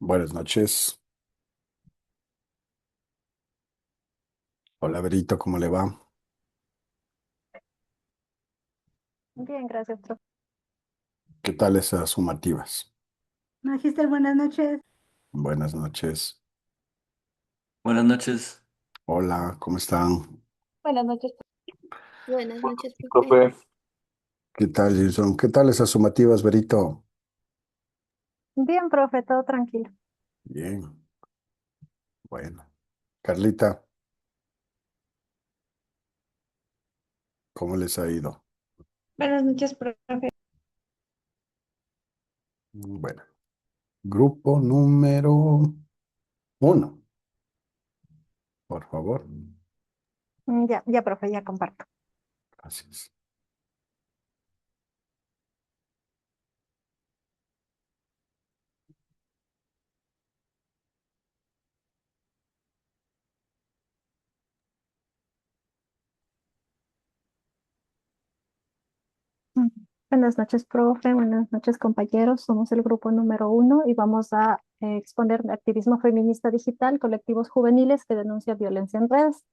Buenas noches. Hola, Berito, ¿cómo le va? Bien, gracias, profe. ¿Qué tal esas sumativas? Magister, buenas noches. Buenas noches. Buenas noches, Hola, ¿cómo están? Buenas noches. Buenas noches, profe. profe. ¿Qué tal, Jason? ¿Qué tal esas sumativas, Berito? Bien, profe, todo tranquilo. Bien, bueno. Carlita, ¿cómo les ha ido? Buenas noches, profe. Bueno, grupo número uno, por favor. Ya, profe, ya comparto. Gracias. Mm. Buenas noches, profe. Buenas noches, compañeros. Somos el grupo número 1 y vamos a exponer activismo feminista digital, colectivos juveniles que denuncian violencia en redes.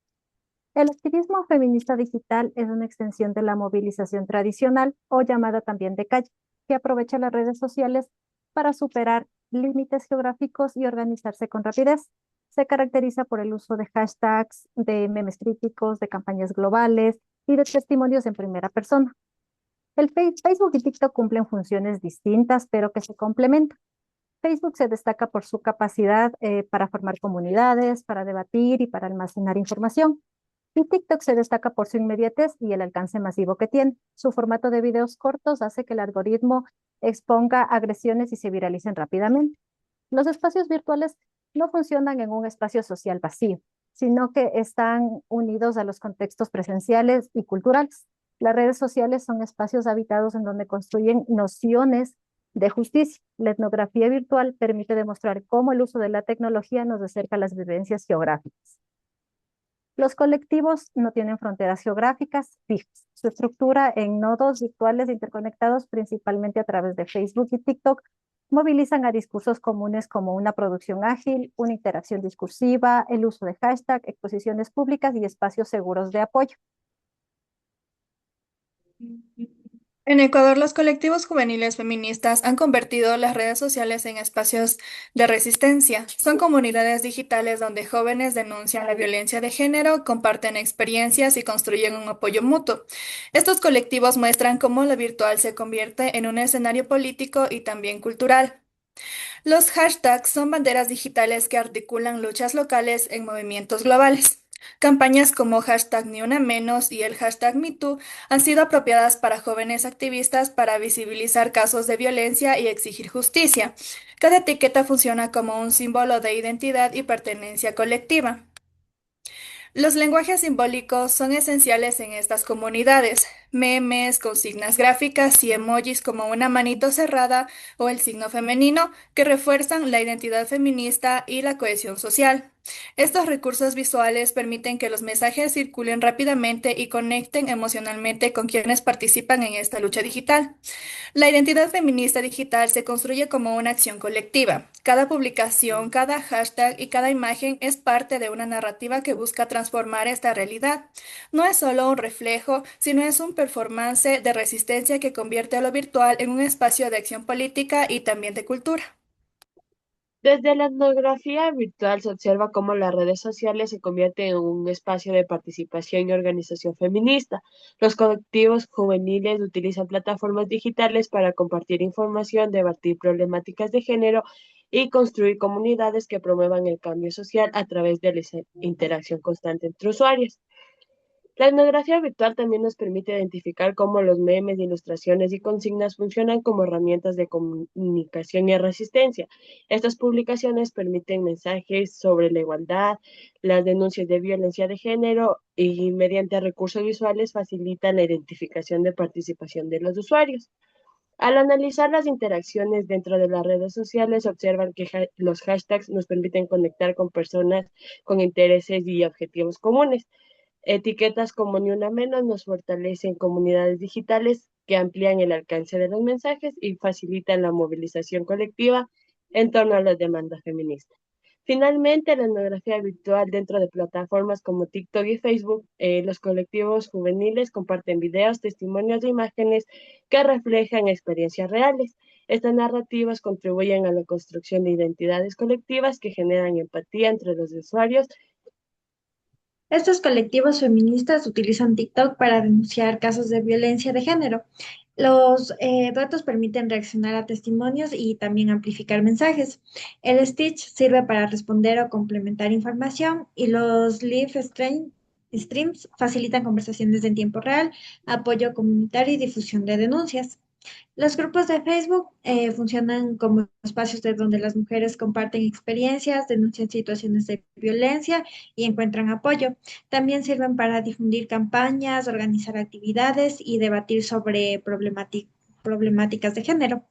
El activismo feminista digital es una extensión de la movilización tradicional o llamada también de calle, que aprovecha las redes sociales para superar límites geográficos y organizarse con rapidez. Se caracteriza por el uso de hashtags, de memes críticos, de campañas globales y de testimonios en primera persona. Facebook y TikTok cumplen funciones distintas, pero que se complementan. Facebook se destaca por su capacidad para formar comunidades, para debatir y para almacenar información. Y TikTok se destaca por su inmediatez y el alcance masivo que tiene. Su formato de videos cortos hace que el algoritmo exponga agresiones y se viralicen rápidamente. Los espacios virtuales no funcionan en un espacio social vacío, sino que están unidos a los contextos presenciales y culturales. Las redes sociales son espacios habitados en donde construyen nociones de justicia. La etnografía virtual permite demostrar cómo el uso de la tecnología nos acerca a las vivencias geográficas. Los colectivos no tienen fronteras geográficas fijas. Su estructura en nodos virtuales interconectados principalmente a través de Facebook y TikTok movilizan a discursos comunes como una producción ágil, una interacción discursiva, el uso de hashtag, exposiciones públicas y espacios seguros de apoyo. En Ecuador, los colectivos juveniles feministas han convertido las redes sociales en espacios de resistencia. Son comunidades digitales donde jóvenes denuncian la violencia de género, comparten experiencias y construyen un apoyo mutuo. Estos colectivos muestran cómo lo virtual se convierte en un escenario político y también cultural. Los hashtags son banderas digitales que articulan luchas locales en movimientos globales. Campañas como hashtag Ni Una Menos y el hashtag MeToo han sido apropiadas para jóvenes activistas para visibilizar casos de violencia y exigir justicia. Cada etiqueta funciona como un símbolo de identidad y pertenencia colectiva. Los lenguajes simbólicos son esenciales en estas comunidades. Memes, consignas gráficas y emojis como una manito cerrada o el signo femenino que refuerzan la identidad feminista y la cohesión social. Estos recursos visuales permiten que los mensajes circulen rápidamente y conecten emocionalmente con quienes participan en esta lucha digital. La identidad feminista digital se construye como una acción colectiva. Cada publicación, cada hashtag y cada imagen es parte de una narrativa que busca transformar esta realidad. No es solo un reflejo, sino es un performance de resistencia que convierte a lo virtual en un espacio de acción política y también de cultura. Desde la etnografía virtual se observa cómo las redes sociales se convierten en un espacio de participación y organización feminista. Los colectivos juveniles utilizan plataformas digitales para compartir información, debatir problemáticas de género y construir comunidades que promuevan el cambio social a través de la interacción constante entre usuarios. La etnografía virtual también nos permite identificar cómo los memes, ilustraciones y consignas funcionan como herramientas de comunicación y resistencia. Estas publicaciones permiten mensajes sobre la igualdad, las denuncias de violencia de género y mediante recursos visuales facilitan la identificación de participación de los usuarios. Al analizar las interacciones dentro de las redes sociales, observan que los hashtags nos permiten conectar con personas con intereses y objetivos comunes. Etiquetas como Ni Una Menos nos fortalecen comunidades digitales que amplían el alcance de los mensajes y facilitan la movilización colectiva en torno a la demanda feminista. Finalmente, la etnografía virtual dentro de plataformas como TikTok y Facebook, los colectivos juveniles comparten videos, testimonios e imágenes que reflejan experiencias reales. Estas narrativas contribuyen a la construcción de identidades colectivas que generan empatía entre los usuarios. Estos colectivos feministas utilizan TikTok para denunciar casos de violencia de género. Los duetos permiten reaccionar a testimonios y también amplificar mensajes. El Stitch sirve para responder o complementar información y los streams facilitan conversaciones en tiempo real, apoyo comunitario y difusión de denuncias. Los grupos de Facebook funcionan como espacios de donde las mujeres comparten experiencias, denuncian situaciones de violencia y encuentran apoyo. También sirven para difundir campañas, organizar actividades y debatir sobre problemáticas de género.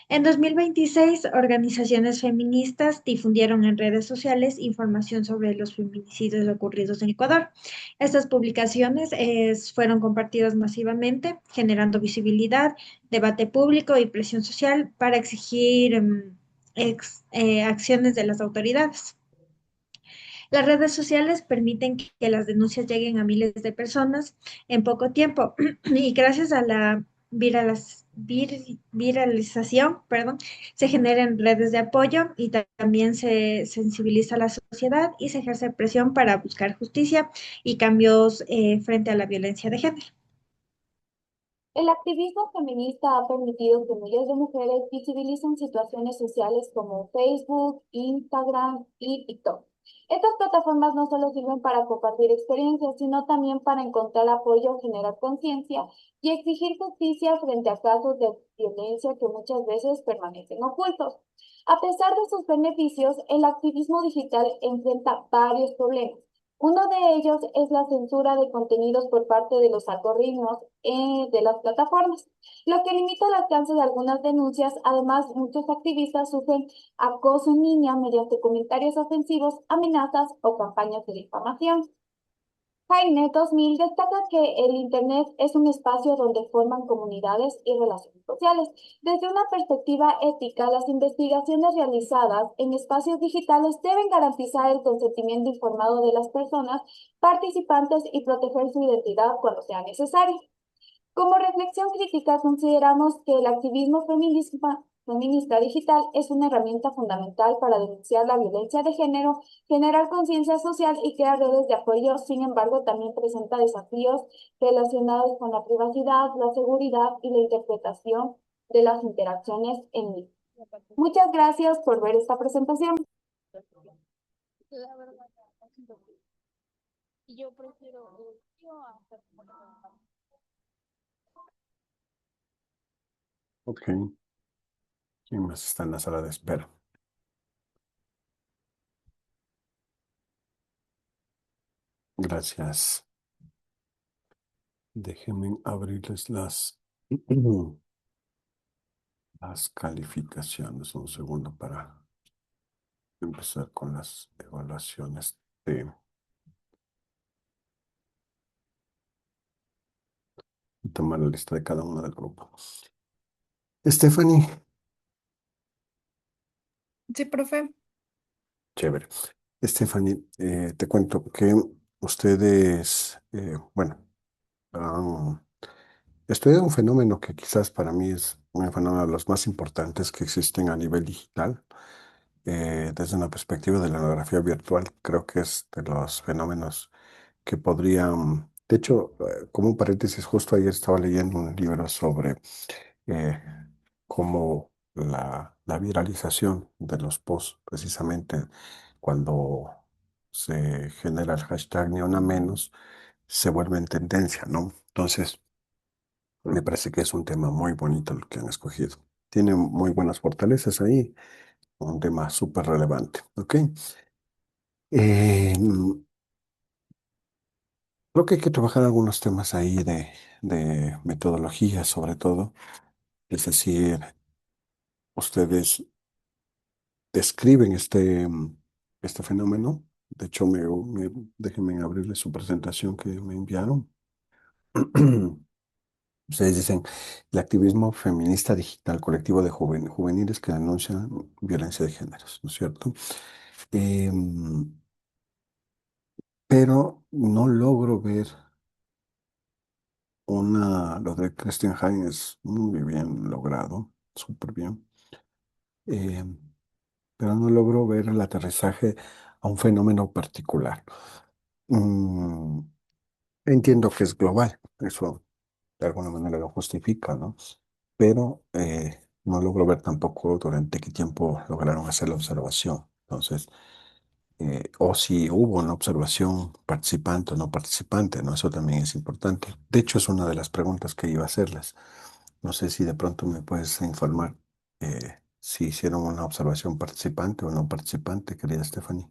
En 2026, organizaciones feministas difundieron en redes sociales información sobre los feminicidios ocurridos en Ecuador. Estas publicaciones fueron compartidas masivamente, generando visibilidad, debate público y presión social para exigir acciones de las autoridades. Las redes sociales permiten que las denuncias lleguen a miles de personas en poco tiempo y gracias a la viralización, perdón, se generan redes de apoyo y también se sensibiliza a la sociedad y se ejerce presión para buscar justicia y cambios frente a la violencia de género. El activismo feminista ha permitido que miles de mujeres visibilicen situaciones sociales como Facebook, Instagram y TikTok. Estas plataformas no solo sirven para compartir experiencias, sino también para encontrar apoyo, generar conciencia y exigir justicia frente a casos de violencia que muchas veces permanecen ocultos. A pesar de sus beneficios, el activismo digital enfrenta varios problemas. Uno de ellos es la censura de contenidos por parte de los algoritmos de las plataformas, lo que limita el alcance de algunas denuncias. Además, muchos activistas sufren acoso en línea mediante comentarios ofensivos, amenazas o campañas de difamación. Jaime 2000 destaca que el Internet es un espacio donde forman comunidades y relaciones sociales. Desde una perspectiva ética, las investigaciones realizadas en espacios digitales deben garantizar el consentimiento informado de las personas participantes y proteger su identidad cuando sea necesario. Como reflexión crítica, consideramos que el activismo feminista digital es una herramienta fundamental para denunciar la violencia de género, generar conciencia social y crear redes de apoyo. Sin embargo, también presenta desafíos relacionados con la privacidad, la seguridad y la interpretación de las interacciones en línea. Muchas gracias por ver esta presentación. Yo prefiero Ok. ¿Quién más está en la sala de espera? Gracias. Déjenme abrirles las calificaciones. Un segundo para empezar con las evaluaciones de tomar la lista de cada uno del grupo. Stephanie, Sí, profe. chévere. Stephanie, te cuento que ustedes, bueno, han estudiado un fenómeno que quizás para mí es un fenómeno de los más importantes que existen a nivel digital. Desde una perspectiva de la etnografía virtual, creo que es de los fenómenos que podrían, de hecho, como un paréntesis, justo ayer estaba leyendo un libro sobre eh, cómo la viralización de los posts, precisamente cuando se genera el hashtag ni una menos, se vuelve en tendencia, ¿no? Entonces, me parece que es un tema muy bonito el que han escogido. Tiene muy buenas fortalezas ahí, un tema súper relevante, ¿ok? Creo que hay que trabajar algunos temas ahí de metodología, sobre todo. Es decir, ustedes describen este fenómeno. De hecho, déjenme abrirles su presentación que me enviaron. Ustedes dicen el activismo feminista digital, colectivo de juveniles que denuncian violencia de géneros, ¿no es cierto? Em, pero no logro ver lo de Christian Hein es muy bien logrado, súper bien, em, pero no logro ver el aterrizaje a un fenómeno particular. Mm, entiendo que es global, eso de alguna manera lo justifica, ¿no? Pero no logro ver tampoco durante qué tiempo lograron hacer la observación. Entonces, o si hubo una observación participante o no participante, ¿no? Eso también es importante. De hecho, es una de las preguntas que iba a hacerles. No sé si de pronto me puedes informar si hicieron una observación participante o no participante, querida Stephanie.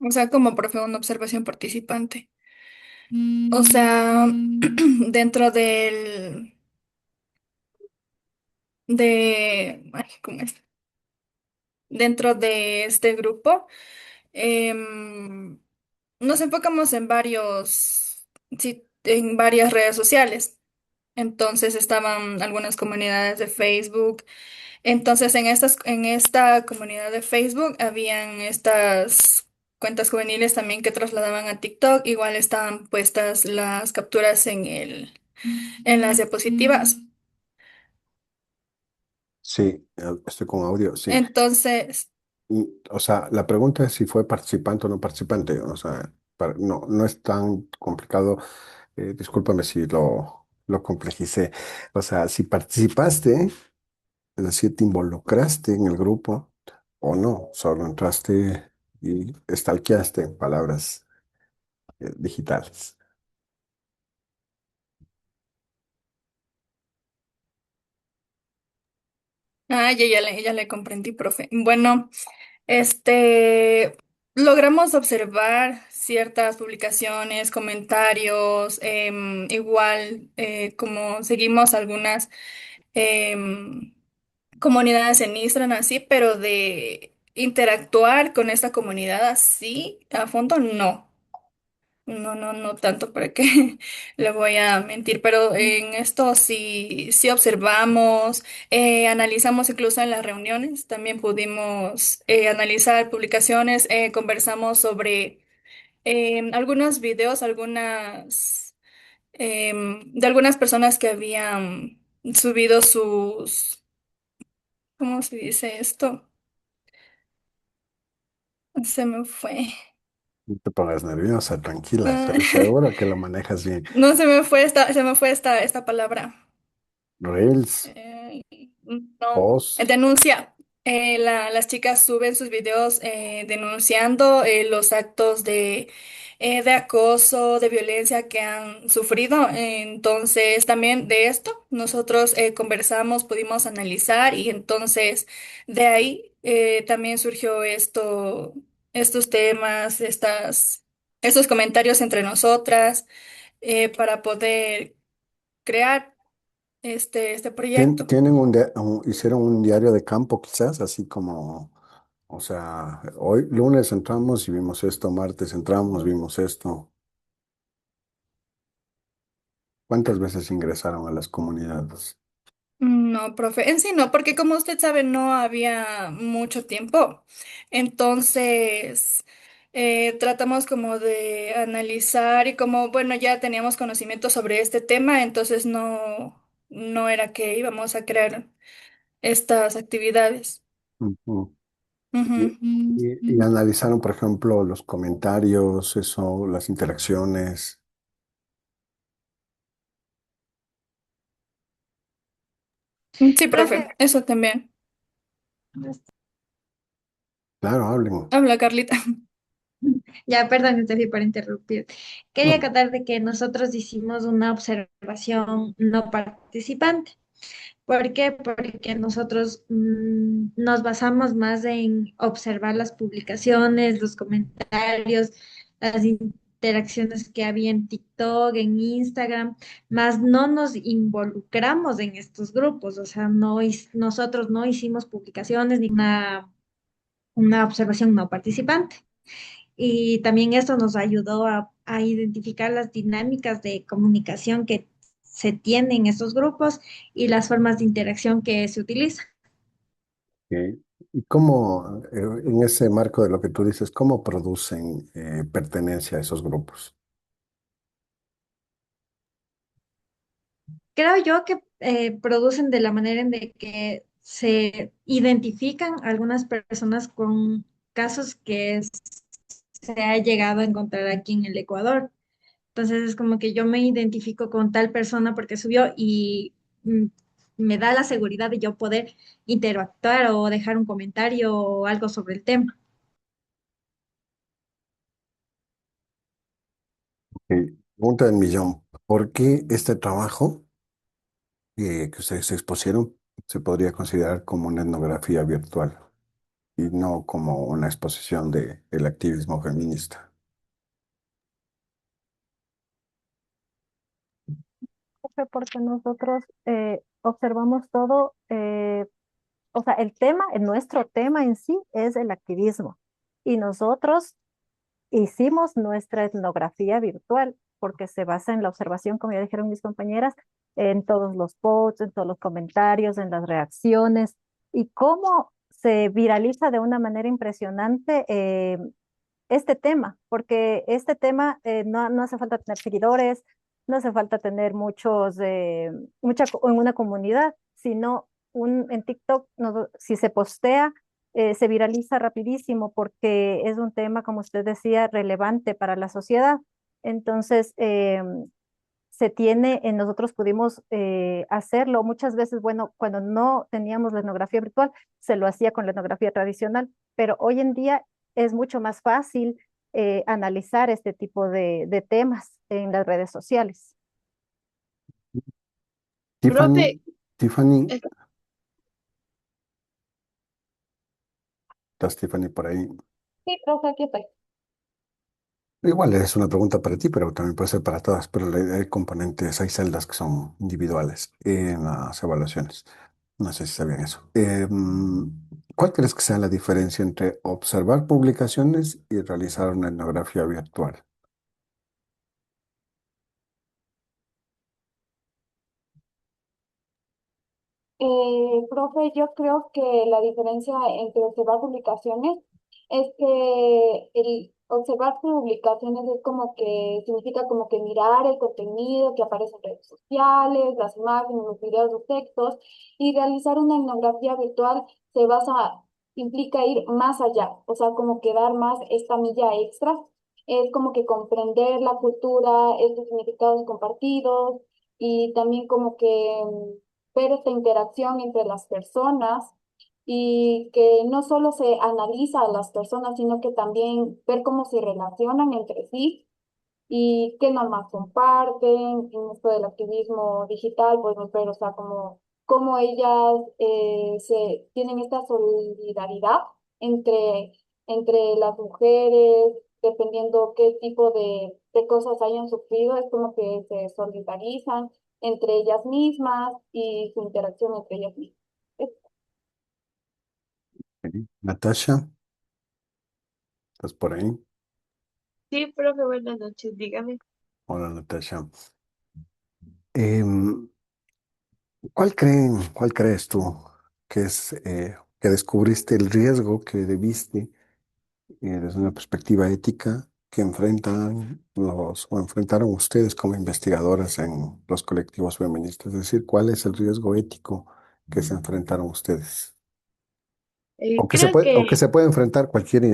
O sea, como profe, una observación participante. O sea, dentro ¿cómo es? Dentro de este grupo, em, nos enfocamos en sí, en varias redes sociales. Entonces estaban algunas comunidades de Facebook. Entonces en esta comunidad de Facebook habían estas cuentas juveniles también que trasladaban a TikTok. Igual estaban puestas las capturas en las diapositivas. Sí, estoy con audio, sí. Entonces, O sea, la pregunta es si fue participante o no participante. O sea, no, no es tan complicado. Discúlpame si lo complejicé. O sea, si participaste, es decir, te involucraste en el grupo o no, solo entraste y stalkeaste en palabras digitales. ya le comprendí, profe. Bueno, este, logramos observar ciertas publicaciones, comentarios, igual como seguimos algunas em, comunidades en Instagram así, pero de interactuar con esta comunidad así a fondo, no. No tanto para que le voy a mentir, pero en esto sí observamos, analizamos incluso en las reuniones, también pudimos analizar publicaciones, conversamos sobre algunos videos, de algunas personas que habían subido ¿cómo se dice esto? Se me fue. No te pongas nerviosa, tranquila, Ah, estoy seguro que lo manejas bien. no, se me fue esta palabra. Reels, Eh, no, post, denuncia. Las chicas suben sus videos denunciando los actos de acoso, de violencia que han sufrido. Entonces, también de esto nosotros conversamos, pudimos analizar y entonces de ahí también surgió estos temas, estos comentarios entre nosotras para poder crear este proyecto. tienen hicieron un diario de campo quizás, así como, o sea, hoy lunes entramos y vimos esto, martes entramos, vimos esto. ¿Cuántas veces ingresaron a las comunidades? No, profe, en sí no, porque como usted sabe, no había mucho tiempo. Entonces, tratamos como de analizar y como, bueno, ya teníamos conocimiento sobre este tema, entonces no era que íbamos a crear estas actividades. Ujú. Y, Ujú. y analizaron, por ejemplo, los comentarios, eso, las interacciones. Sí, Profe, profe, eso también. Claro, hablen. Habla, Carlita. ya, perdón, Estefi, por interrumpir. Quería No. contar de que nosotros hicimos una observación no participante. ¿Por qué? Porque nosotros nos basamos más en observar las publicaciones, los comentarios, las interacciones que había en TikTok, en Instagram, más no nos involucramos en estos grupos, o sea, nosotros no hicimos publicaciones ni una observación no participante. Y también esto nos ayudó a identificar las dinámicas de comunicación que se tienen en estos grupos y las formas de interacción que se utilizan. ¿Y cómo, en ese marco de lo que tú dices, cómo producen pertenencia a esos grupos? Creo yo que producen de la manera en de que se identifican algunas personas con casos que se ha llegado a encontrar aquí en el Ecuador. Entonces es como que yo me identifico con tal persona porque subió y mm, me da la seguridad de yo poder interactuar o dejar un comentario o algo sobre el tema. Pregunta del millón. ¿Por qué este trabajo que ustedes expusieron se podría considerar como una etnografía virtual y no como una exposición de el activismo feminista? Fue porque nosotros observamos todo, o sea, el tema, nuestro tema en sí es el activismo. Y nosotros hicimos nuestra etnografía virtual porque se basa en la observación, como ya dijeron mis compañeras, en todos los posts, en todos los comentarios, en las reacciones y cómo se viraliza de una manera impresionante este tema, porque este tema no hace falta tener seguidores, no hace falta tener en una comunidad, sino en TikTok, si se postea, se viraliza rapidísimo porque es un tema, como usted decía, relevante para la sociedad. Entonces, nosotros pudimos hacerlo muchas veces, bueno, cuando no teníamos la etnografía virtual, se lo hacía con la etnografía tradicional, pero hoy en día es mucho más fácil analizar este tipo de temas en las redes sociales. Profe, Tiffany, Tiffany, eh, ¿estás Tiffany por ahí? Sí, profe, aquí estoy. Igual es una pregunta para ti, pero también puede ser para todas, pero hay componentes, hay celdas que son individuales en las evaluaciones. No sé si sabían eso. ¿Cuál crees que sea la diferencia entre observar publicaciones y realizar una etnografía virtual? Profe, yo creo que la diferencia entre observar publicaciones es que el observar publicaciones es como que significa como que mirar el contenido que aparece en redes sociales, las imágenes, los videos, los textos, y realizar una etnografía virtual se basa, implica ir más allá, o sea, como que dar más esta milla extra, es como que comprender la cultura, estos significados compartidos, y también como que ver esta interacción entre las personas y que no solo se analiza a las personas, sino que también ver cómo se relacionan entre sí y qué normas comparten. En esto del activismo digital, pues ver, o sea, cómo ellas se tienen esta solidaridad entre, entre las mujeres, dependiendo qué tipo de cosas hayan sufrido, es como que se solidarizan entre ellas mismas y su interacción entre ellas mismas. Es- Ok. Natasha, ¿estás por ahí? sí, profe, buenas noches, dígame. Hola, Natasha. Em, cuál crees tú que es que descubriste el riesgo que debiste desde una perspectiva ética que enfrentan o enfrentaron ustedes como investigadoras en los colectivos feministas? Es decir, ¿cuál es el riesgo ético que se enfrentaron ustedes? Creo O que que se puede enfrentar cualquier,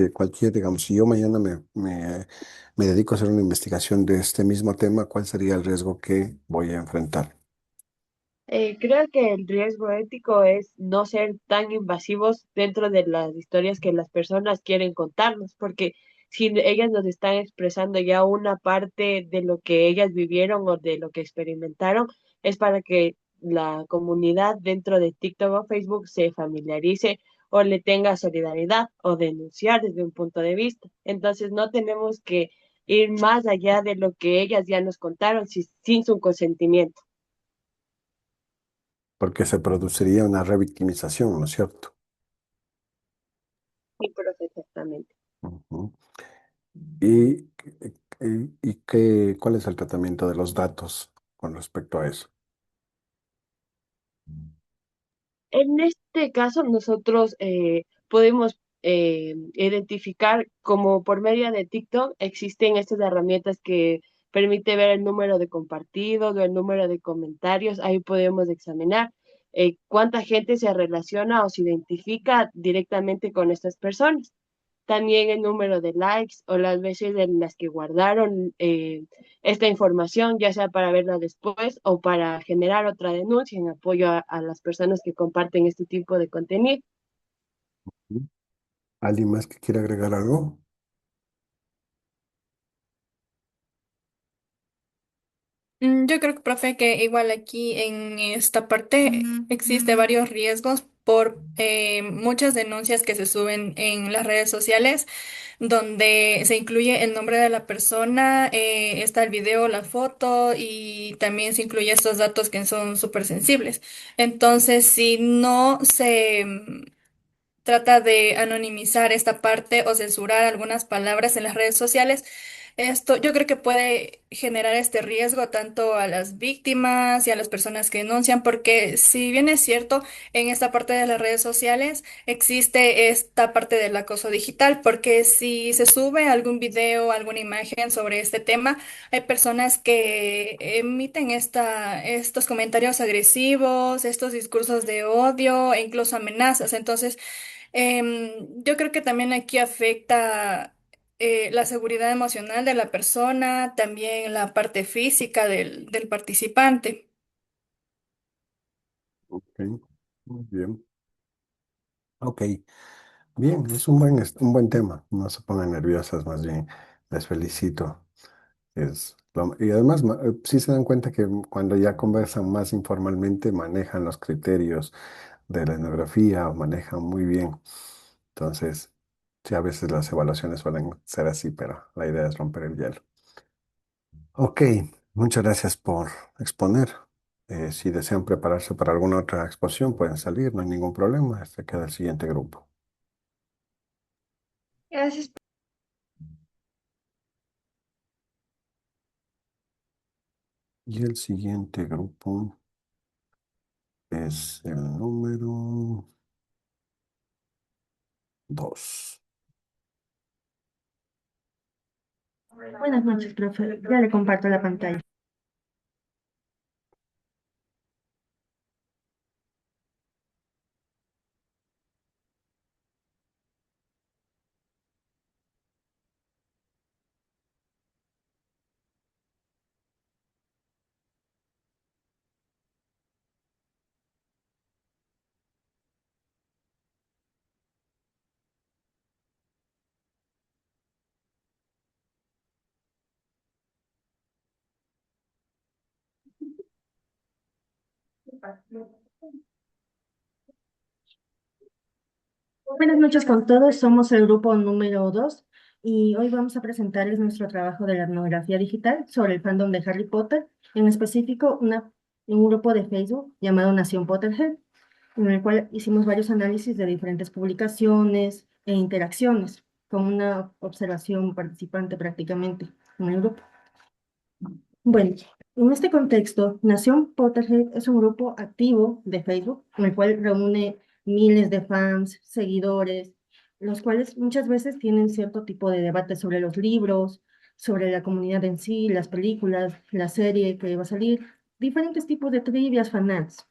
digamos, si yo mañana me dedico a hacer una investigación de este mismo tema, ¿cuál sería el riesgo que voy a enfrentar? Creo que el riesgo ético es no ser tan invasivos dentro de las historias que las personas quieren contarnos, porque si ellas nos están expresando ya una parte de lo que ellas vivieron o de lo que experimentaron, es para que la comunidad dentro de TikTok o Facebook se familiarice o le tenga solidaridad o denunciar desde un punto de vista. Entonces no tenemos que ir más allá de lo que ellas ya nos contaron sin su consentimiento. Porque se produciría una revictimización, ¿no es cierto? Sí, profe, exactamente. Ujú. ¿Y, cuál es el tratamiento de los datos con respecto a eso? En este caso, nosotros podemos identificar como por medio de TikTok existen estas herramientas que permite ver el número de compartidos o el número de comentarios. Ahí podemos examinar cuánta gente se relaciona o se identifica directamente con estas personas. También el número de likes o las veces en las que guardaron esta información, ya sea para verla después o para generar otra denuncia en apoyo a las personas que comparten este tipo de contenido. ¿Alguien más que quiera agregar algo? Yo creo que, profe, que igual aquí en esta parte existe varios riesgos por muchas denuncias que se suben en las redes sociales, donde se incluye el nombre de la persona, está el video, la foto y también se incluye estos datos que son súper sensibles. Entonces, si no se trata de anonimizar esta parte o censurar algunas palabras en las redes sociales. Esto yo creo que puede generar este riesgo tanto a las víctimas y a las personas que denuncian, porque si bien es cierto, en esta parte de las redes sociales existe esta parte del acoso digital, porque si se sube algún video, alguna imagen sobre este tema, hay personas que emiten estos comentarios agresivos, estos discursos de odio e incluso amenazas. Entonces, yo creo que también aquí afecta la seguridad emocional de la persona, también la parte física del participante. Ok, muy bien. Ok, bien, es un buen tema. No se pongan nerviosas, más bien. Les felicito. Y además, sí se dan cuenta que cuando ya conversan más informalmente, manejan los criterios de la etnografía, o manejan muy bien. Entonces, sí, a veces las evaluaciones suelen ser así, pero la idea es romper el hielo. Ok, muchas gracias por exponer. Si desean prepararse para alguna otra exposición, pueden salir, no hay ningún problema. Este queda el siguiente grupo. Gracias. Y el siguiente grupo es el número 2. Buenas noches, profe. Ya le comparto la pantalla. Buenas noches con todos. Somos el grupo número 2 y hoy vamos a presentarles nuestro trabajo de la etnografía digital sobre el fandom de Harry Potter, en específico un grupo de Facebook llamado Nación Potterhead, en el cual hicimos varios análisis de diferentes publicaciones e interacciones, con una observación participante prácticamente en el grupo. Bueno, en este contexto, Nación Potterhead es un grupo activo de Facebook, en el cual reúne miles de fans, seguidores, los cuales muchas veces tienen cierto tipo de debate sobre los libros, sobre la comunidad en sí, las películas, la serie que va a salir, diferentes tipos de trivias, fanarts.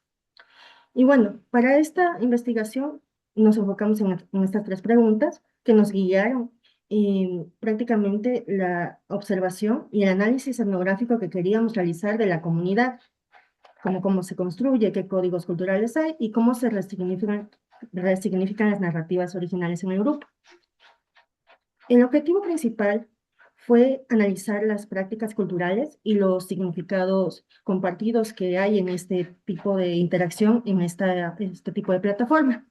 Y bueno, para esta investigación nos enfocamos en estas tres preguntas que nos guiaron en prácticamente la observación y el análisis etnográfico que queríamos realizar de la comunidad, como cómo se construye, qué códigos culturales hay y cómo se resignifican las narrativas originales en el grupo. El objetivo principal fue analizar las prácticas culturales y los significados compartidos que hay en este tipo de interacción, en este tipo de plataforma,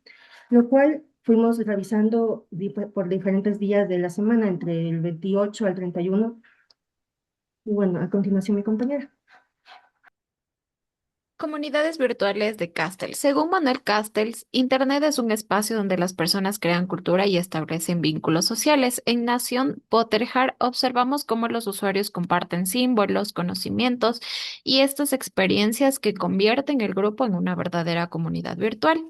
lo cual fuimos revisando por diferentes días de la semana, entre el 28 al 31. Y bueno, a continuación mi compañera. Comunidades virtuales de Castells. Según Manuel Castells, Internet es un espacio donde las personas crean cultura y establecen vínculos sociales. En Nación Potterheart observamos cómo los usuarios comparten símbolos, conocimientos y estas experiencias que convierten el grupo en una verdadera comunidad virtual.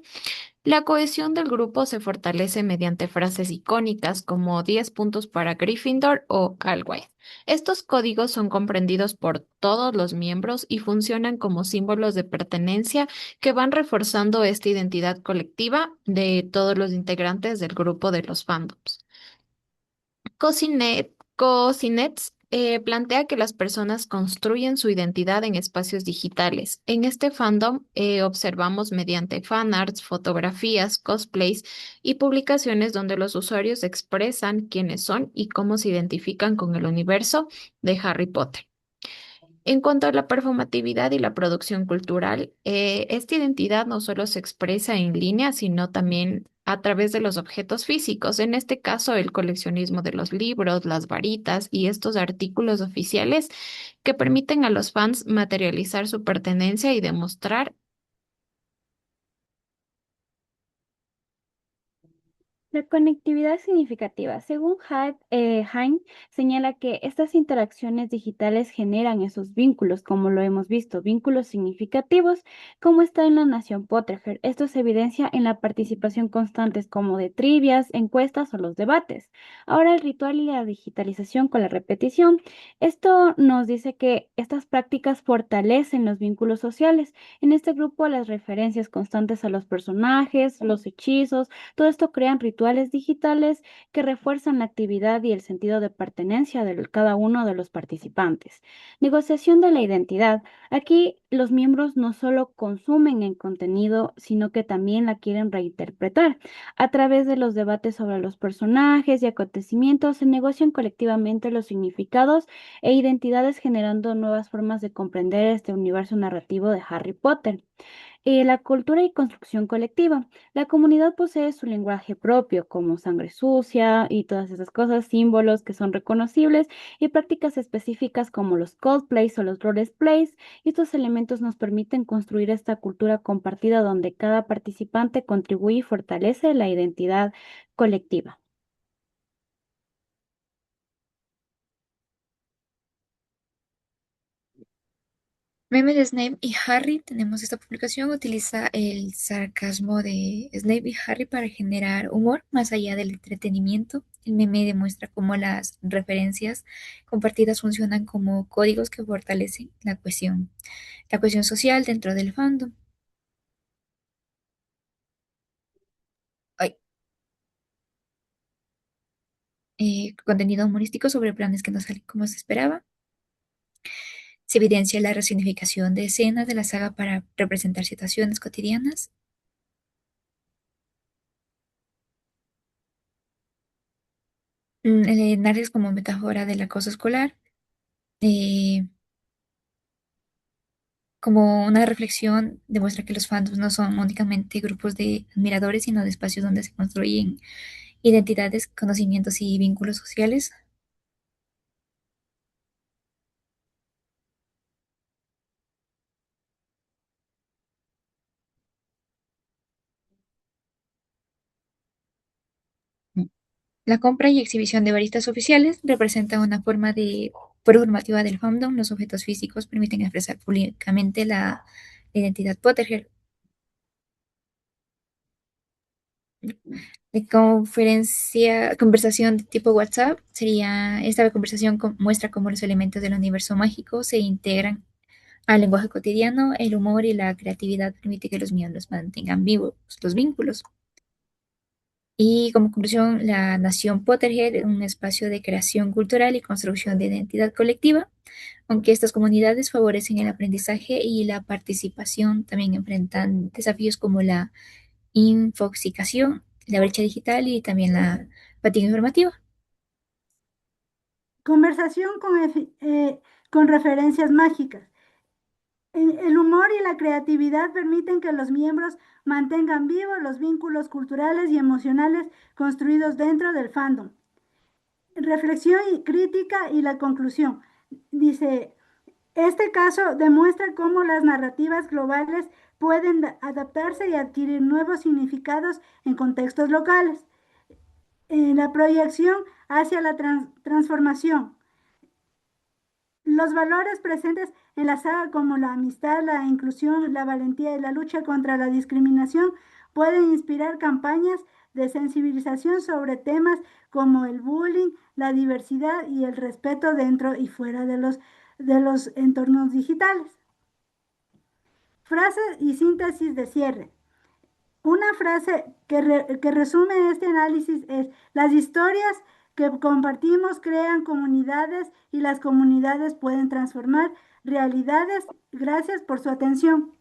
La cohesión del grupo se fortalece mediante frases icónicas como 10 puntos para Gryffindor o Calway. Estos códigos son comprendidos por todos los miembros y funcionan como símbolos de pertenencia que van reforzando esta identidad colectiva de todos los integrantes del grupo de los fandoms. Cosinets plantea que las personas construyen su identidad en espacios digitales. En este fandom observamos mediante fanarts, fotografías, cosplays y publicaciones donde los usuarios expresan quiénes son y cómo se identifican con el universo de Harry Potter. En cuanto a la performatividad y la producción cultural, esta identidad no solo se expresa en línea, sino también a través de los objetos físicos, en este caso el coleccionismo de los libros, las varitas y estos artículos oficiales que permiten a los fans materializar su pertenencia y demostrar. La conectividad significativa. Según Hein, señala que estas interacciones digitales generan esos vínculos, como lo hemos visto, vínculos significativos, como está en la Nación Potterhead. Esto se evidencia en la participación constantes como de trivias, encuestas o los debates. Ahora el ritual y la digitalización con la repetición. Esto nos dice que estas prácticas fortalecen los vínculos sociales. En este grupo, las referencias constantes a los personajes, los hechizos, todo esto crean rituales digitales que refuerzan la actividad y el sentido de pertenencia de cada uno de los participantes. Negociación de la identidad. Aquí los miembros no solo consumen el contenido, sino que también la quieren reinterpretar. A través de los debates sobre los personajes y acontecimientos, se negocian colectivamente los significados e identidades generando nuevas formas de comprender este universo narrativo de Harry Potter. La cultura y construcción colectiva. La comunidad posee su lenguaje propio, como sangre sucia y todas esas cosas, símbolos que son reconocibles y prácticas específicas como los cosplays o los roleplays. Y estos elementos nos permiten construir esta cultura compartida donde cada participante contribuye y fortalece la identidad colectiva. Meme de Snape y Harry, tenemos esta publicación, utiliza el sarcasmo de Snape y Harry para generar humor más allá del entretenimiento. El meme demuestra cómo las referencias compartidas funcionan como códigos que fortalecen la cohesión social dentro del fandom. Ay, contenido humorístico sobre planes que no salen como se esperaba. Se evidencia la resignificación de escenas de la saga para representar situaciones cotidianas. El Narres como metáfora del acoso escolar, eh, como una reflexión, demuestra que los fandoms no son únicamente grupos de admiradores, sino de espacios donde se construyen identidades, conocimientos y vínculos sociales. La compra y exhibición de baristas oficiales representa una forma de performativa del fandom. Los objetos físicos permiten expresar públicamente la identidad Potterhead. De conversación de tipo WhatsApp sería, esta conversación muestra cómo los elementos del universo mágico se integran al lenguaje cotidiano. El humor y la creatividad permite que los miembros mantengan vivos los vínculos. Y como conclusión, la Nación Potterhead es un espacio de creación cultural y construcción de identidad colectiva. Aunque estas comunidades favorecen el aprendizaje y la participación, también enfrentan desafíos como la infoxicación, la brecha digital y también la fatiga informativa. Conversación con referencias mágicas. El humor y la creatividad permiten que los miembros mantengan vivos los vínculos culturales y emocionales construidos dentro del fandom. Reflexión y crítica y la conclusión. Dice, Este caso demuestra cómo las narrativas globales pueden adaptarse y adquirir nuevos significados en contextos locales. La proyección hacia la transformación. Los valores presentes en la saga como la amistad, la inclusión, la valentía y la lucha contra la discriminación pueden inspirar campañas de sensibilización sobre temas como el bullying, la diversidad y el respeto dentro y fuera de los entornos digitales. Frase y síntesis de cierre. Una frase que resume este análisis es: las historias que compartimos crean comunidades y las comunidades pueden transformar realidades. Gracias por su atención.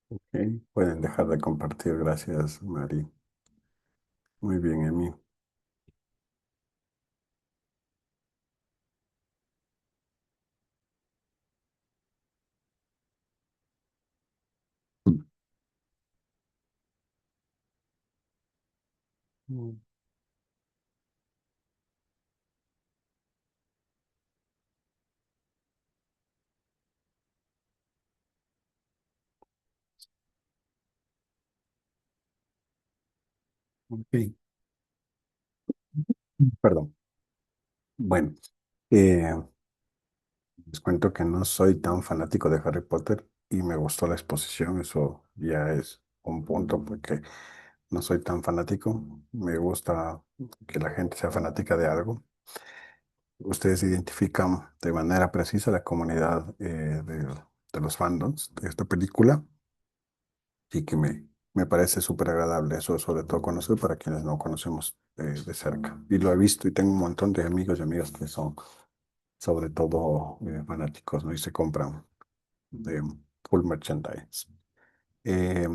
Ok, pueden dejar de compartir. Gracias, Mari. Muy bien, Emi. Mm, ok, perdón. Bueno, eh, les cuento que no soy tan fanático de Harry Potter y me gustó la exposición. Eso ya es un punto porque no soy tan fanático. Me gusta que la gente sea fanática de algo. Ustedes identifican de manera precisa la comunidad de los fandoms de esta película y que me parece súper agradable eso, sobre todo conocer para quienes no conocemos de cerca. Y lo he visto y tengo un montón de amigos y amigas que son sobre todo fanáticos, ¿no? Y se compran de full merchandise. Eh,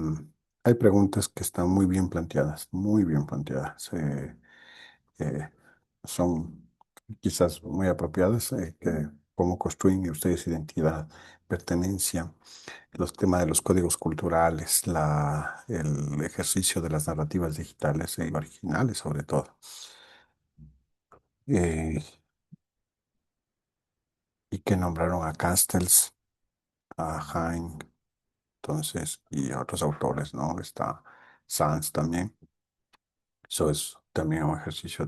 Hay preguntas que están muy bien planteadas, muy bien planteadas. Eh, Son quizás muy apropiadas, cómo construyen ustedes identidad, pertenencia, los temas de los códigos culturales, el ejercicio de las narrativas digitales y originales sobre todo. Eh, y que nombraron a Castells, a Hein, entonces, y a otros autores, ¿no? Está Sanz también. Eso es también un ejercicio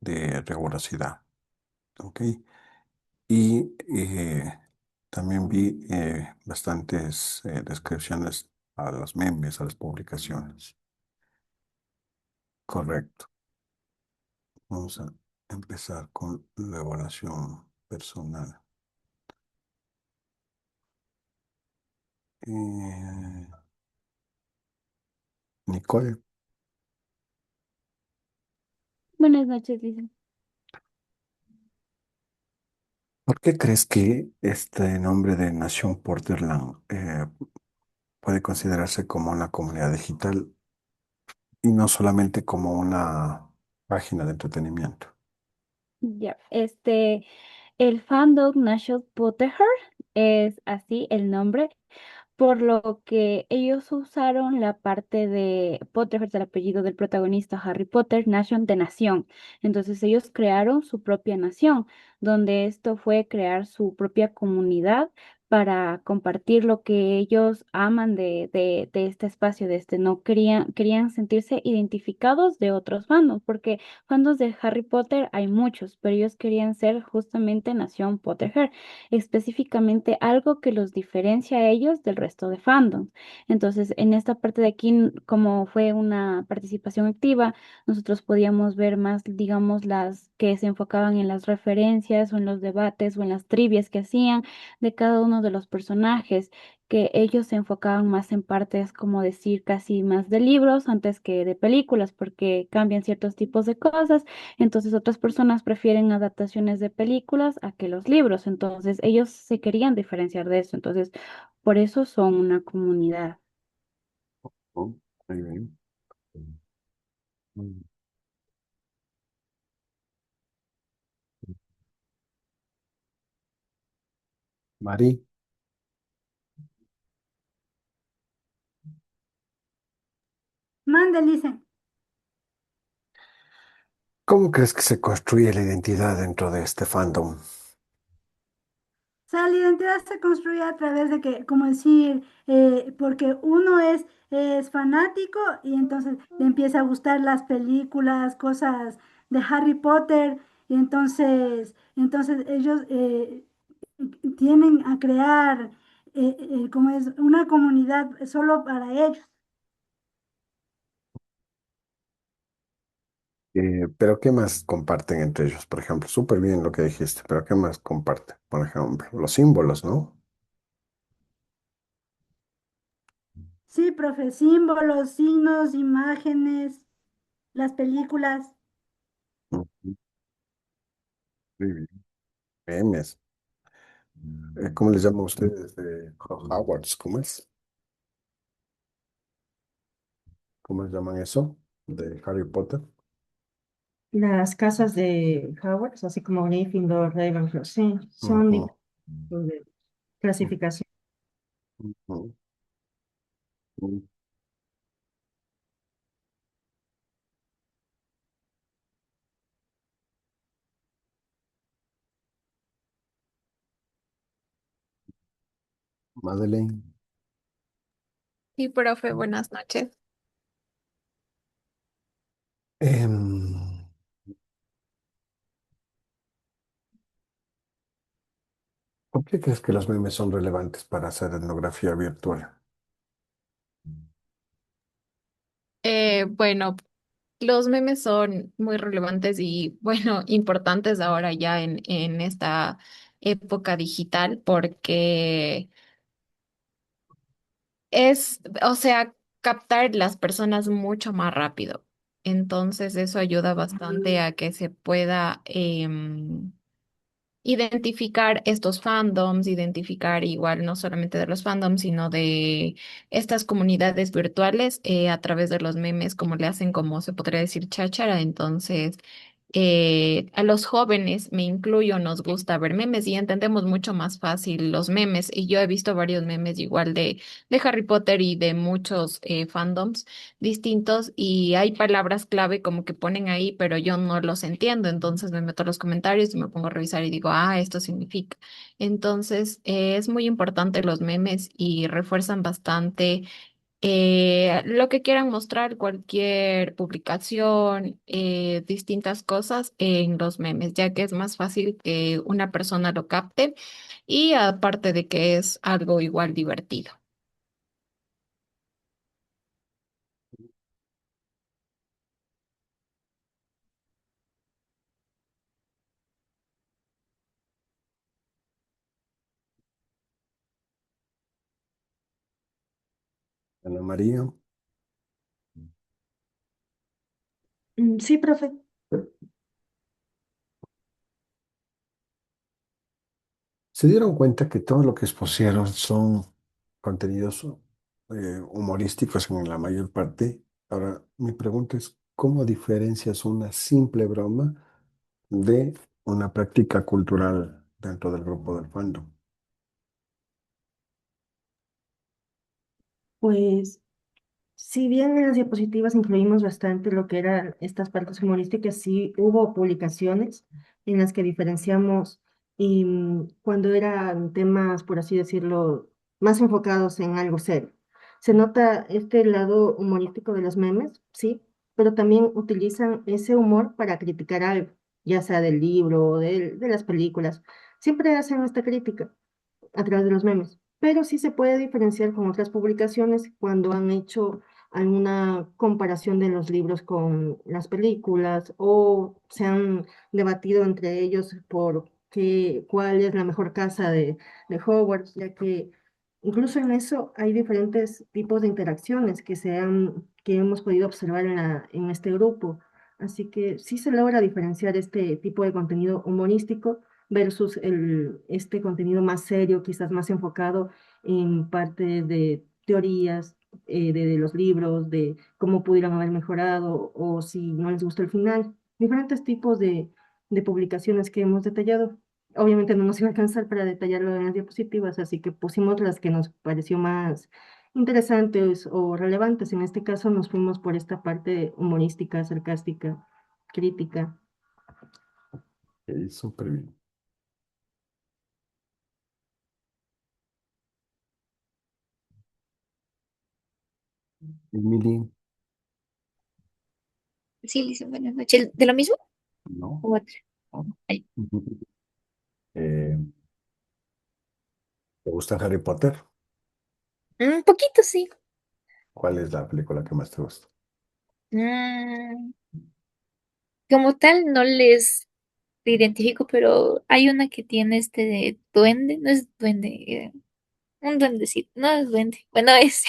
de rigurosidad, ¿ok? Y también vi bastantes descripciones a los memes, a las publicaciones. Correcto. Vamos a empezar con la evaluación personal. Eh, Nicole, Buenas noches, Lisa. ¿por qué crees que este nombre de Nación Porterland puede considerarse como una comunidad digital y no solamente como una página de entretenimiento? Ya, el fandom National Potterhead es así el nombre, por lo que ellos usaron la parte de Potterhead, el apellido del protagonista Harry Potter, Nation de nación. Entonces ellos crearon su propia nación, donde esto fue crear su propia comunidad para compartir lo que ellos aman de este espacio, de este, no querían sentirse identificados de otros fandoms, porque fandoms de Harry Potter hay muchos, pero ellos querían ser justamente Nación Potterhead, específicamente algo que los diferencia a ellos del resto de fandoms. Entonces, en esta parte de aquí, como fue una participación activa, nosotros podíamos ver más, digamos, las que se enfocaban en las referencias o en los debates o en las trivias que hacían de cada uno de los personajes, que ellos se enfocaban más en partes, como decir, casi más de libros antes que de películas, porque cambian ciertos tipos de cosas. Entonces otras personas prefieren adaptaciones de películas a que los libros. Entonces ellos se querían diferenciar de eso. Entonces por eso son una comunidad. Oh, muy bien. Mm. Mari, Mande, Lisa. ¿Cómo crees que se construye la identidad dentro de este fandom? O sea, la identidad se construye a través de que, como decir, porque uno es fanático y entonces le empieza a gustar las películas, cosas de Harry Potter, y entonces ellos tienen a crear, como es, una comunidad solo para ellos. Pero ¿qué más comparten entre ellos? Por ejemplo, súper bien lo que dijiste, pero ¿qué más comparten? Por ejemplo, los símbolos, ¿no? Sí, profe, símbolos, signos, imágenes, las películas. Ujú. Muy bien. Memes. ¿Cómo les llaman ustedes? Howards, ¿cómo es? ¿Cómo les llaman eso? De Harry Potter. Las casas de Howard, así como Gryffindor, Ravenclaw, sí, son Ujú, diferentes tipos de clasificación. ujú, ujú. Madeleine. Sí, profe, buenas noches. Em, ¿Por qué crees que los memes son relevantes para hacer etnografía virtual? Bueno, los memes son muy relevantes y, bueno, importantes ahora ya en esta época digital porque es, o sea, captar las personas mucho más rápido. Entonces, eso ayuda bastante a que se pueda identificar estos fandoms, identificar igual no solamente de los fandoms, sino de estas comunidades virtuales a través de los memes, como le hacen, como se podría decir, cháchara. Entonces, a los jóvenes, me incluyo, nos gusta ver memes y entendemos mucho más fácil los memes. Y yo he visto varios memes igual de Harry Potter y de muchos fandoms distintos y hay palabras clave como que ponen ahí, pero yo no los entiendo. Entonces me meto a los comentarios y me pongo a revisar y digo, ah, esto significa. Entonces es muy importante los memes y refuerzan bastante lo que quieran mostrar, cualquier publicación, distintas cosas en los memes, ya que es más fácil que una persona lo capte y aparte de que es algo igual divertido. Ana María. Sí, profe. ¿Se dieron cuenta que todo lo que expusieron son contenidos humorísticos en la mayor parte? Ahora, mi pregunta es, ¿cómo diferencias una simple broma de una práctica cultural dentro del grupo del fandom? Pues si bien en las diapositivas incluimos bastante lo que eran estas partes humorísticas, sí hubo publicaciones en las que diferenciamos cuando eran temas, por así decirlo, más enfocados en algo serio. Se nota este lado humorístico de los memes, sí, pero también utilizan ese humor para criticar algo, ya sea del libro o de las películas. Siempre hacen esta crítica a través de los memes, pero sí se puede diferenciar con otras publicaciones cuando han hecho alguna comparación de los libros con las películas o se han debatido entre ellos por cuál es la mejor casa de Hogwarts, ya que incluso en eso hay diferentes tipos de interacciones que hemos podido observar en este grupo. Así que sí se logra diferenciar este tipo de contenido humorístico versus este contenido más serio, quizás más enfocado en parte de teorías de los libros, de cómo pudieran haber mejorado o si no les gustó el final. Diferentes tipos de publicaciones que hemos detallado. Obviamente no nos iba a alcanzar para detallarlo en las diapositivas, así que pusimos las que nos pareció más interesantes o relevantes. En este caso nos fuimos por esta parte humorística, sarcástica, crítica. Ok, súper bien. Emily, Sí, Liz, buenas noches. ¿De lo mismo? ¿no? ¿O otra? Ay, Eh, ¿Te gusta Harry Potter? un poquito, sí. ¿Cuál es la película que más te gusta? Mm, como tal, no les identifico, pero hay una que tiene este de duende, no es duende, un duendecito, no es duende. Bueno, es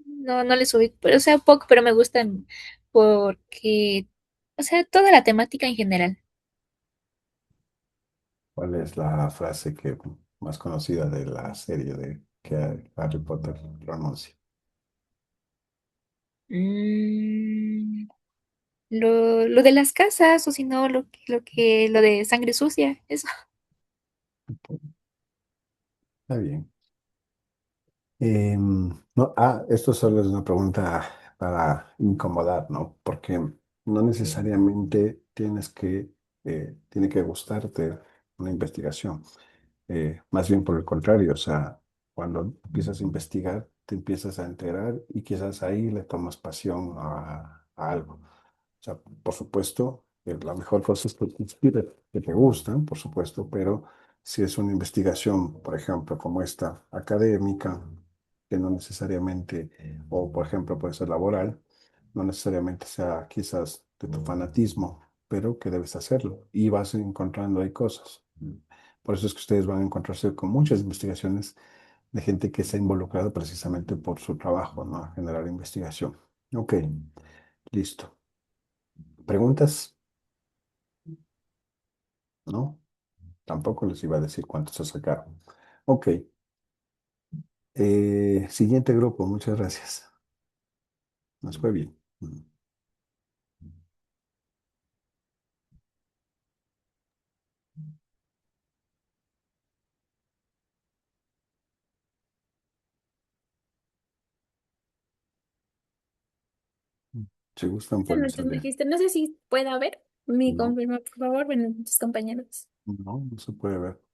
no, no les ubico, pero o sea, poco, pero me gustan porque, o sea, toda la temática en general. ¿Cuál es la frase que más conocida de la serie de que Harry Potter pronuncia? Mm, lo de las casas, o si no, lo de sangre sucia, eso. Está bien. No, esto solo es una pregunta para incomodar, ¿no? Porque no necesariamente tiene que gustarte una investigación. Más bien por el contrario, o sea, cuando empiezas a investigar, te empiezas a enterar y quizás ahí le tomas pasión a algo. O sea, por supuesto, la mejor cosa es que te inspire, que te gustan, por supuesto, pero si es una investigación, por ejemplo, como esta, académica, que no necesariamente, o por ejemplo puede ser laboral, no necesariamente sea quizás de tu fanatismo, pero que debes hacerlo y vas encontrando ahí cosas. Por eso es que ustedes van a encontrarse con muchas investigaciones de gente que se ha involucrado precisamente por su trabajo, ¿no? A generar investigación. Ok, listo. ¿Preguntas? ¿No? Tampoco les iba a decir cuántos se sacaron. Ok, siguiente grupo, muchas gracias. Nos fue bien. Si gustan, Buenas pueden noches, salir. Magister. No sé si pueda ver. Me No, confirma, por favor. Buenas noches, compañeros. no, no se puede ver.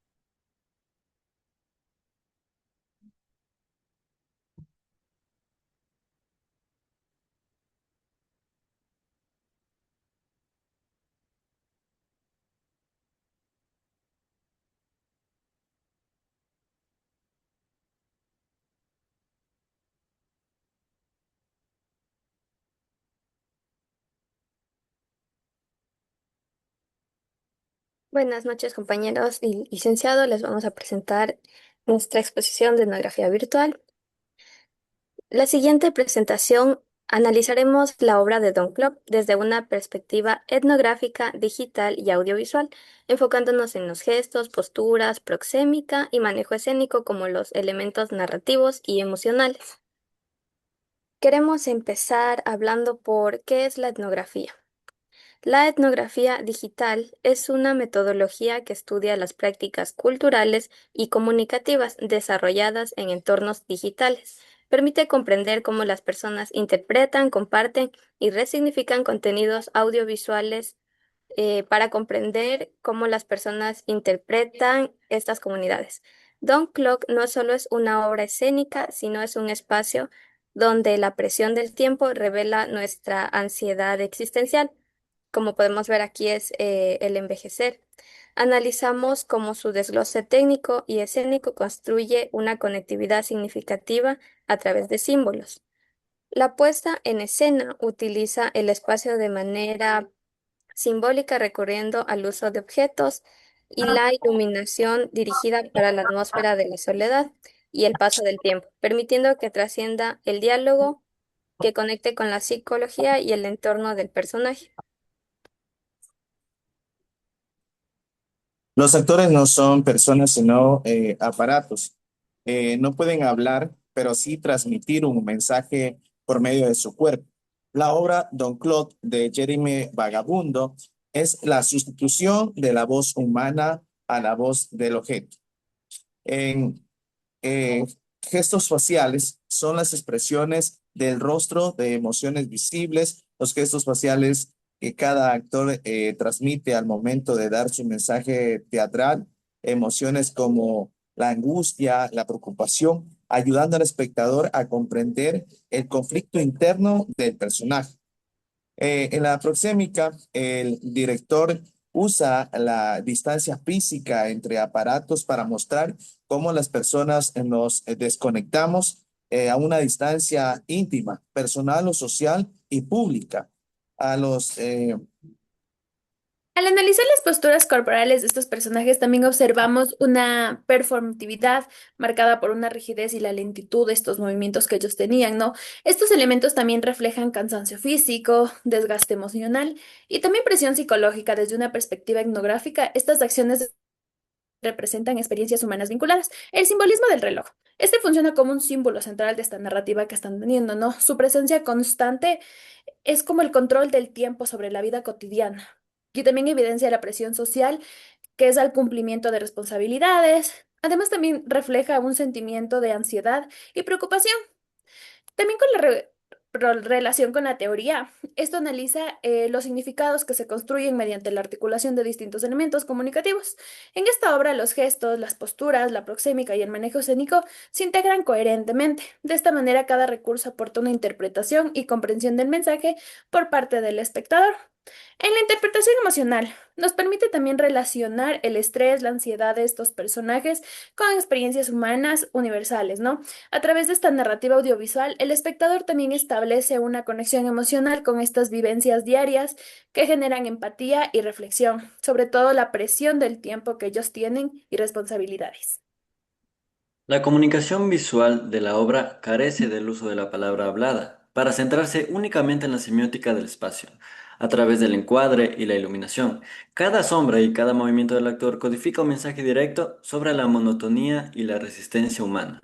Buenas noches, compañeros y licenciado. Les vamos a presentar nuestra exposición de etnografía virtual. La siguiente presentación analizaremos la obra de Don Clock desde una perspectiva etnográfica, digital y audiovisual, enfocándonos en los gestos, posturas, proxémica y manejo escénico como los elementos narrativos y emocionales. Queremos empezar hablando por qué es la etnografía. La etnografía digital es una metodología que estudia las prácticas culturales y comunicativas desarrolladas en entornos digitales. Permite comprender cómo las personas interpretan, comparten y resignifican contenidos audiovisuales para comprender cómo las personas interpretan estas comunidades. Don Clock no solo es una obra escénica, sino es un espacio donde la presión del tiempo revela nuestra ansiedad existencial. Como podemos ver aquí es el envejecer. Analizamos cómo su desglose técnico y escénico construye una conectividad significativa a través de símbolos. La puesta en escena utiliza el espacio de manera simbólica recurriendo al uso de objetos y la iluminación dirigida para la atmósfera de la soledad y el paso del tiempo, permitiendo que trascienda el diálogo que conecte con la psicología y el entorno del personaje. Los actores no son personas, sino aparatos. No pueden hablar, pero sí transmitir un mensaje por medio de su cuerpo. La obra Don Claude de Jeremy Vagabundo es la sustitución de la voz humana a la voz del objeto. En gestos faciales son las expresiones del rostro de emociones visibles. Los gestos faciales que cada actor transmite al momento de dar su mensaje teatral, emociones como la angustia, la preocupación, ayudando al espectador a comprender el conflicto interno del personaje. En la proxémica, el director usa la distancia física entre aparatos para mostrar cómo las personas nos desconectamos a una distancia íntima, personal o social y pública. A los Al analizar las posturas corporales de estos personajes, también observamos una performatividad marcada por una rigidez y la lentitud de estos movimientos que ellos tenían, ¿no? Estos elementos también reflejan cansancio físico, desgaste emocional y también presión psicológica desde una perspectiva etnográfica. Estas acciones representan experiencias humanas vinculadas. El simbolismo del reloj. Este funciona como un símbolo central de esta narrativa que están teniendo, ¿no? Su presencia constante es como el control del tiempo sobre la vida cotidiana. Y también evidencia la presión social, que es al cumplimiento de responsabilidades. Además, también refleja un sentimiento de ansiedad y preocupación. También con la relación con la teoría, esto analiza los significados que se construyen mediante la articulación de distintos elementos comunicativos. En esta obra, los gestos, las posturas, la proxémica y el manejo escénico se integran coherentemente. De esta manera, cada recurso aporta una interpretación y comprensión del mensaje por parte del espectador. En la interpretación emocional, nos permite también relacionar el estrés, la ansiedad de estos personajes con experiencias humanas universales, ¿no? A través de esta narrativa audiovisual, el espectador también establece una conexión emocional con estas vivencias diarias que generan empatía y reflexión, sobre todo la presión del tiempo que ellos tienen y responsabilidades. La comunicación visual de la obra carece del uso de la palabra hablada, para centrarse únicamente en la semiótica del espacio, a través del encuadre y la iluminación. Cada sombra y cada movimiento del actor codifica un mensaje directo sobre la monotonía y la resistencia humana.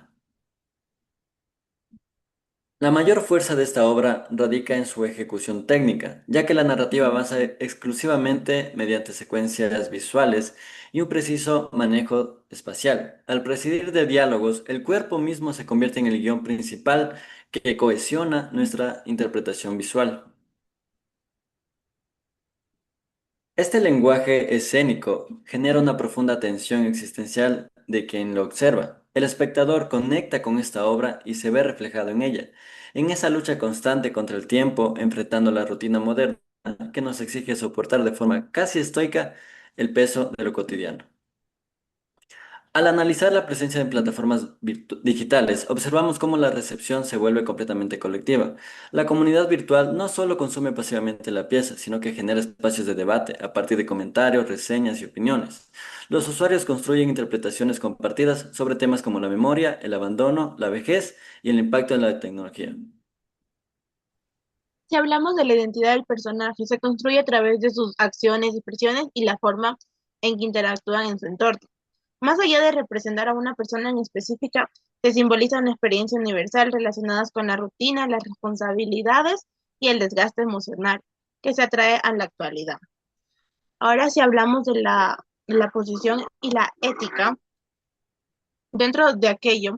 La mayor fuerza de esta obra radica en su ejecución técnica, ya que la narrativa avanza exclusivamente mediante secuencias visuales y un preciso manejo espacial. Al presidir de diálogos, el cuerpo mismo se convierte en el guión principal que cohesiona nuestra interpretación visual. Este lenguaje escénico genera una profunda tensión existencial de quien lo observa. El espectador conecta con esta obra y se ve reflejado en ella, en esa lucha constante contra el tiempo, enfrentando la rutina moderna que nos exige soportar de forma casi estoica el peso de lo cotidiano. Al analizar la presencia en plataformas digitales, observamos cómo la recepción se vuelve completamente colectiva. La comunidad virtual no solo consume pasivamente la pieza, sino que genera espacios de debate a partir de comentarios, reseñas y opiniones. Los usuarios construyen interpretaciones compartidas sobre temas como la memoria, el abandono, la vejez y el impacto de la tecnología. Si hablamos de la identidad del personaje, se construye a través de sus acciones, expresiones y la forma en que interactúan en su entorno. Más allá de representar a una persona en específica, se simboliza una experiencia universal relacionada con la rutina, las responsabilidades y el desgaste emocional que se atrae a la actualidad. Ahora, si hablamos de la posición y la ética, dentro de aquello,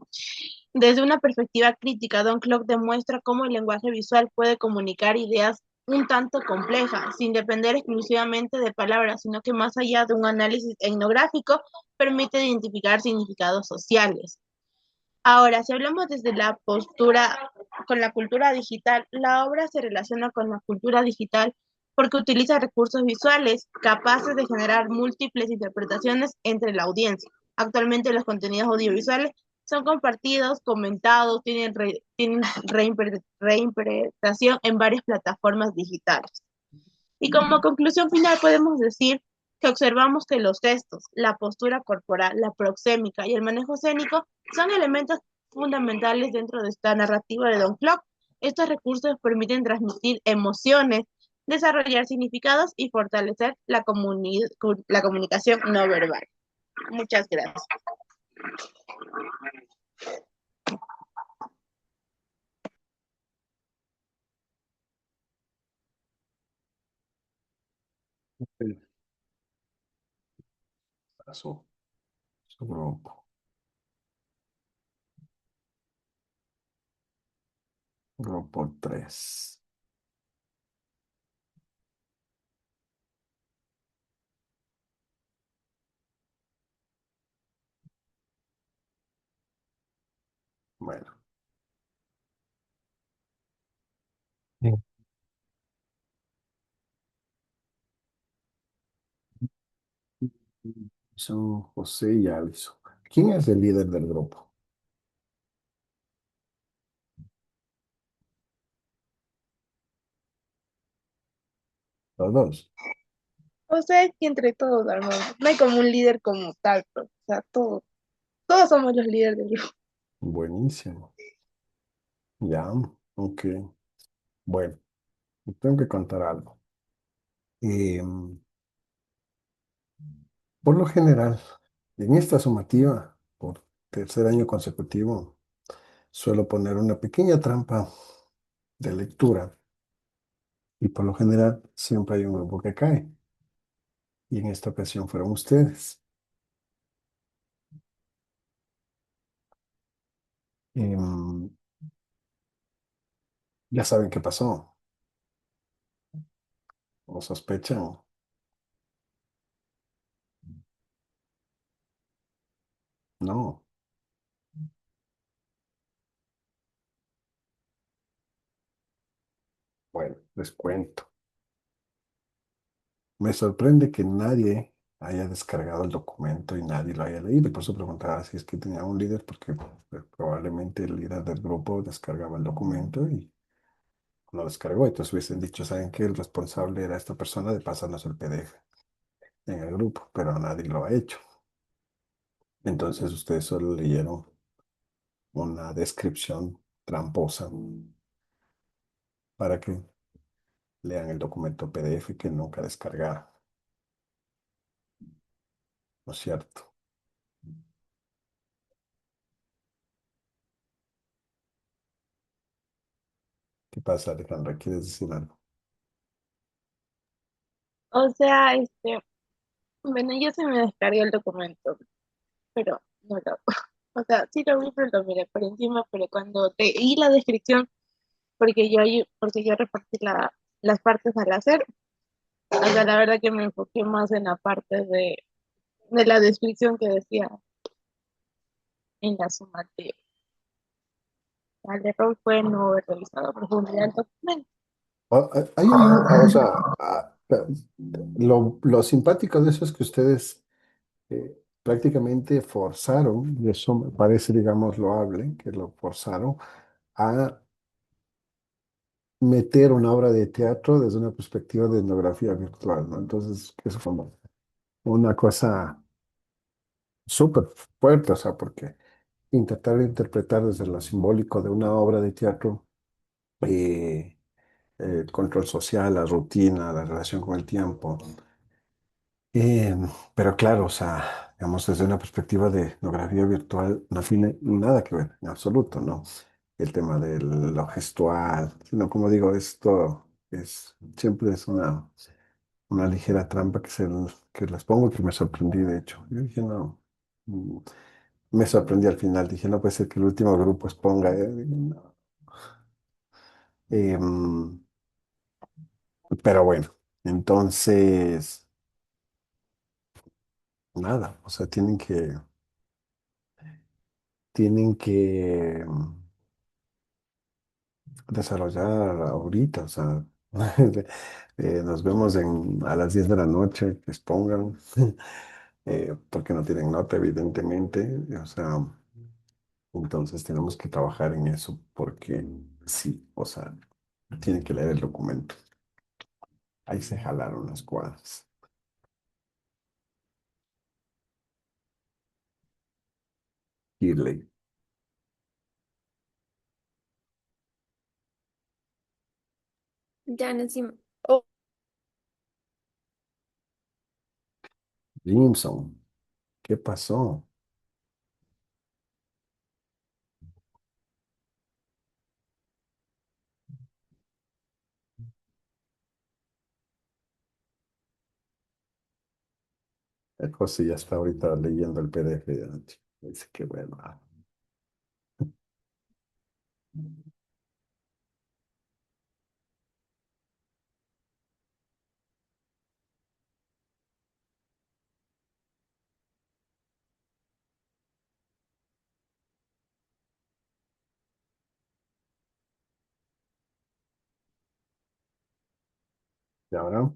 desde una perspectiva crítica, Don Clock demuestra cómo el lenguaje visual puede comunicar ideas un tanto complejas, sin depender exclusivamente de palabras, sino que más allá de un análisis etnográfico, permite identificar significados sociales. Ahora, si hablamos desde la postura con la cultura digital, la obra se relaciona con la cultura digital porque utiliza recursos visuales capaces de generar múltiples interpretaciones entre la audiencia. Actualmente los contenidos audiovisuales son compartidos, comentados, tienen reinterpretación en varias plataformas digitales. Y como conclusión final podemos decir que observamos que los gestos, la postura corporal, la proxémica y el manejo escénico son elementos fundamentales dentro de esta narrativa de Don Clock. Estos recursos permiten transmitir emociones, desarrollar significados y fortalecer la comunicación no verbal. Muchas gracias. Su, su grupo. Grupo 3. Bueno. Sí. Son José y Alison. ¿Quién es el líder del grupo? Los dos. O sea, es que entre todos armamos. No hay como un líder como tal, pero, o sea, todos somos los líderes del grupo. Buenísimo. Ya, ok. Bueno, tengo que contar algo. Por lo general, en esta sumativa, por tercer año consecutivo, suelo poner una pequeña trampa de lectura y por lo general siempre hay un grupo que cae. Y en esta ocasión fueron ustedes. Em, ya saben qué pasó. ¿O sospechan? No. Bueno, les cuento. Me sorprende que nadie haya descargado el documento y nadie lo haya leído. Por eso preguntaba si es que tenía un líder, porque probablemente el líder del grupo descargaba el documento y lo descargó. Entonces hubiesen dicho, ¿saben qué? El responsable era esta persona de pasarnos el PDF en el grupo, pero nadie lo ha hecho. Entonces ustedes solo leyeron una descripción tramposa para que lean el documento PDF que nunca descargaron, ¿no es cierto? ¿Qué pasa, Alejandra? ¿Quieres decir algo? O sea, bueno, yo se me descargué el documento, pero no lo, o sea, sí lo vi, pero lo miré por encima, pero cuando leí la descripción, porque yo repartí las partes al hacer, o sea, la verdad que me enfoqué más en la parte de la descripción que decía en la sumativa. El error fue no haber revisado a profundidad el documento. Ahí hay un, o sea, lo simpático de eso es que ustedes prácticamente forzaron, y eso me parece, digamos, loable, que lo forzaron a meter una obra de teatro desde una perspectiva de etnografía virtual, ¿no? Entonces, eso fue una cosa súper fuerte, o sea, porque intentar interpretar desde lo simbólico de una obra de teatro, eh, el control social, la rutina, la relación con el tiempo. Eh, pero claro, o sea, digamos, desde una perspectiva de etnografía virtual no tiene nada que ver, en absoluto, ¿no? El tema de lo gestual, sino como digo, esto siempre es una ligera trampa que les pongo que me sorprendí, de hecho. Yo dije, no, mm, me sorprendí al final, dije, no puede ser que el último grupo exponga, digo, no. Em, pero bueno, entonces, nada, o sea, tienen que desarrollar ahorita, o sea, nos vemos a las 10 de la noche, que expongan, porque no tienen nota, evidentemente, o sea, entonces tenemos que trabajar en eso, porque sí, o sea, tienen que leer el documento. Ahí se jalaron las cuadras. Kirley, Ya encima. Oh, Jimson, ¿qué pasó? El José ya está ahorita leyendo el PDF de anoche. Dice que bueno. Y ahora,